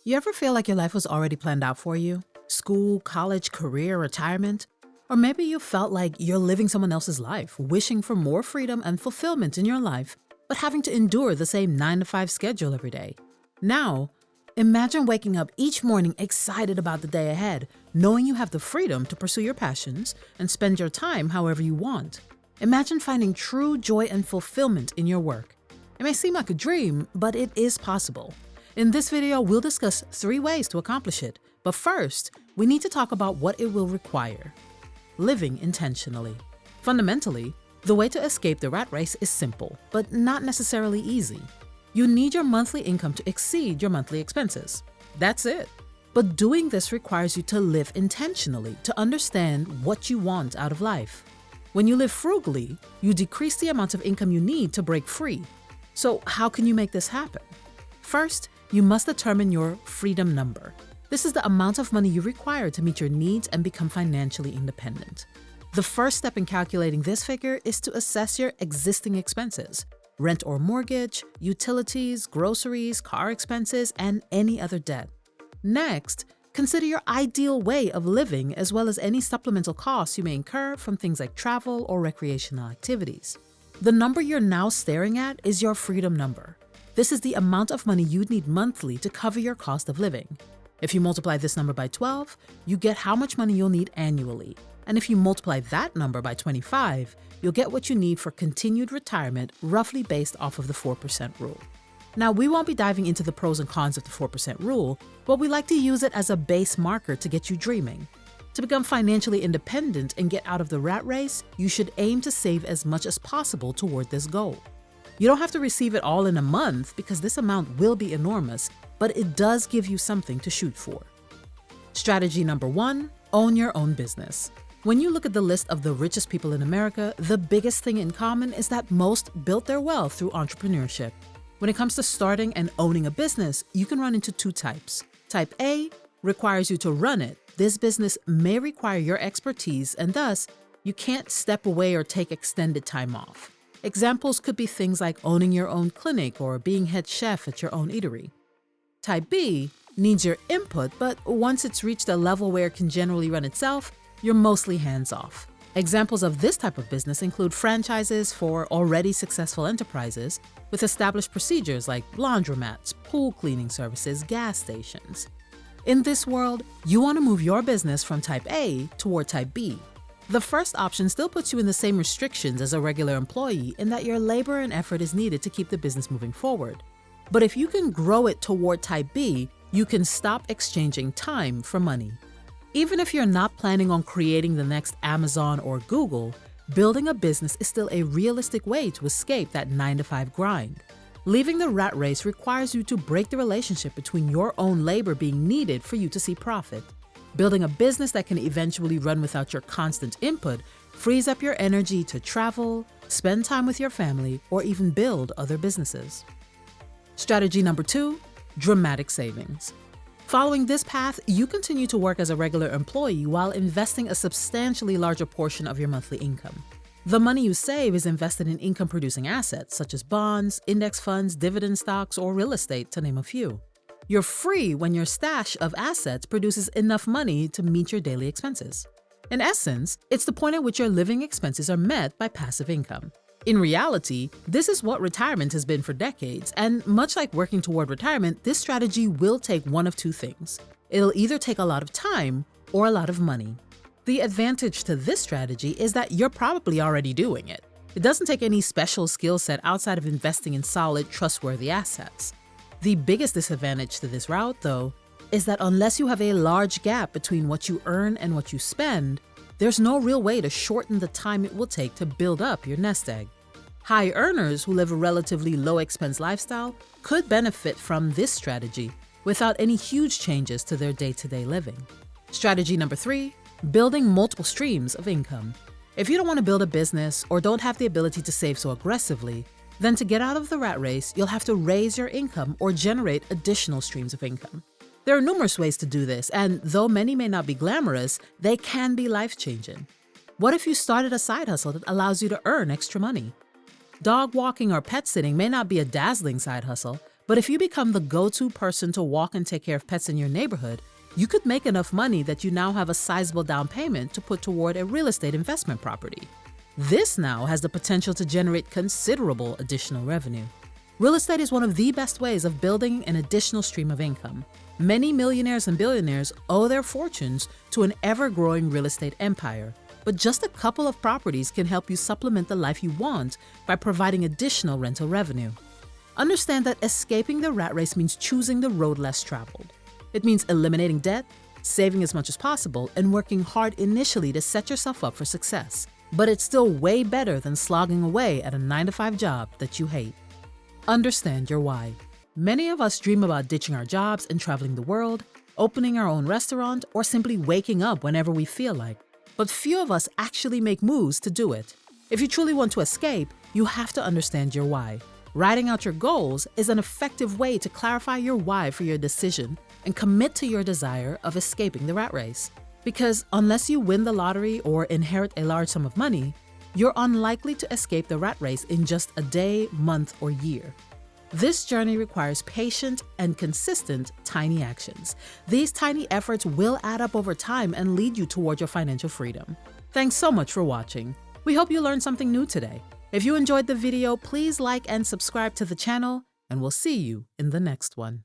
You ever feel like your life was already planned out for you? School, college, career, retirement? Or maybe you felt like you're living someone else's life, wishing for more freedom and fulfillment in your life, but having to endure the same 9 to 5 schedule every day. Now, imagine waking up each morning excited about the day ahead, knowing you have the freedom to pursue your passions and spend your time however you want. Imagine finding true joy and fulfillment in your work. It may seem like a dream, but it is possible. In this video, we'll discuss 3 ways to accomplish it. But first, we need to talk about what it will require. Living intentionally. Fundamentally, the way to escape the rat race is simple, but not necessarily easy. You need your monthly income to exceed your monthly expenses. That's it. But doing this requires you to live intentionally, to understand what you want out of life. When you live frugally, you decrease the amount of income you need to break free. So how can you make this happen? First, you must determine your freedom number. This is the amount of money you require to meet your needs and become financially independent. The first step in calculating this figure is to assess your existing expenses: rent or mortgage, utilities, groceries, car expenses, and any other debt. Next, consider your ideal way of living as well as any supplemental costs you may incur from things like travel or recreational activities. The number you're now staring at is your freedom number. This is the amount of money you'd need monthly to cover your cost of living. If you multiply this number by 12, you get how much money you'll need annually. And if you multiply that number by 25, you'll get what you need for continued retirement, roughly based off of the 4% rule. Now, we won't be diving into the pros and cons of the 4% rule, but we like to use it as a base marker to get you dreaming. To become financially independent and get out of the rat race, you should aim to save as much as possible toward this goal. You don't have to receive it all in a month because this amount will be enormous, but it does give you something to shoot for. Strategy number 1, own your own business. When you look at the list of the richest people in America, the biggest thing in common is that most built their wealth through entrepreneurship. When it comes to starting and owning a business, you can run into 2 types. Type A requires you to run it. This business may require your expertise, and thus, you can't step away or take extended time off. Examples could be things like owning your own clinic or being head chef at your own eatery. Type B needs your input, but once it's reached a level where it can generally run itself, you're mostly hands-off. Examples of this type of business include franchises for already successful enterprises with established procedures like laundromats, pool cleaning services, gas stations. In this world, you want to move your business from Type A toward Type B. The first option still puts you in the same restrictions as a regular employee in that your labor and effort is needed to keep the business moving forward. But if you can grow it toward Type B, you can stop exchanging time for money. Even if you're not planning on creating the next Amazon or Google, building a business is still a realistic way to escape that 9-to-5 grind. Leaving the rat race requires you to break the relationship between your own labor being needed for you to see profit. Building a business that can eventually run without your constant input frees up your energy to travel, spend time with your family, or even build other businesses. Strategy number 2, dramatic savings. Following this path, you continue to work as a regular employee while investing a substantially larger portion of your monthly income. The money you save is invested in income-producing assets such as bonds, index funds, dividend stocks, or real estate, to name a few. You're free when your stash of assets produces enough money to meet your daily expenses. In essence, it's the point at which your living expenses are met by passive income. In reality, this is what retirement has been for decades, and much like working toward retirement, this strategy will take one of 2 things. It'll either take a lot of time or a lot of money. The advantage to this strategy is that you're probably already doing it. It doesn't take any special skill set outside of investing in solid, trustworthy assets. The biggest disadvantage to this route, though, is that unless you have a large gap between what you earn and what you spend, there's no real way to shorten the time it will take to build up your nest egg. High earners who live a relatively low-expense lifestyle could benefit from this strategy without any huge changes to their day-to-day living. Strategy number 3, building multiple streams of income. If you don't want to build a business or don't have the ability to save so aggressively, then to get out of the rat race, you'll have to raise your income or generate additional streams of income. There are numerous ways to do this, and though many may not be glamorous, they can be life-changing. What if you started a side hustle that allows you to earn extra money? Dog walking or pet sitting may not be a dazzling side hustle, But if you become the go-to person to walk and take care of pets in your neighborhood, you could make enough money that you now have a sizable down payment to put toward a real estate investment property. This now has the potential to generate considerable additional revenue. Real estate is one of the best ways of building an additional stream of income. Many millionaires and billionaires owe their fortunes to an ever-growing real estate empire, but just a couple of properties can help you supplement the life you want by providing additional rental revenue. Understand that escaping the rat race means choosing the road less traveled. It means eliminating debt, saving as much as possible, and working hard initially to set yourself up for success. But it's still way better than slogging away at a 9-to-5 job that you hate. Understand your why. Many of us dream about ditching our jobs and traveling the world, opening our own restaurant, or simply waking up whenever we feel like. But few of us actually make moves to do it. If you truly want to escape, you have to understand your why. Writing out your goals is an effective way to clarify your why for your decision and commit to your desire of escaping the rat race. Because unless you win the lottery or inherit a large sum of money, you're unlikely to escape the rat race in just a day, month, or year. This journey requires patient and consistent tiny actions. These tiny efforts will add up over time and lead you toward your financial freedom. Thanks so much for watching. We hope you learned something new today. If you enjoyed the video, please like and subscribe to the channel, and we'll see you in the next one.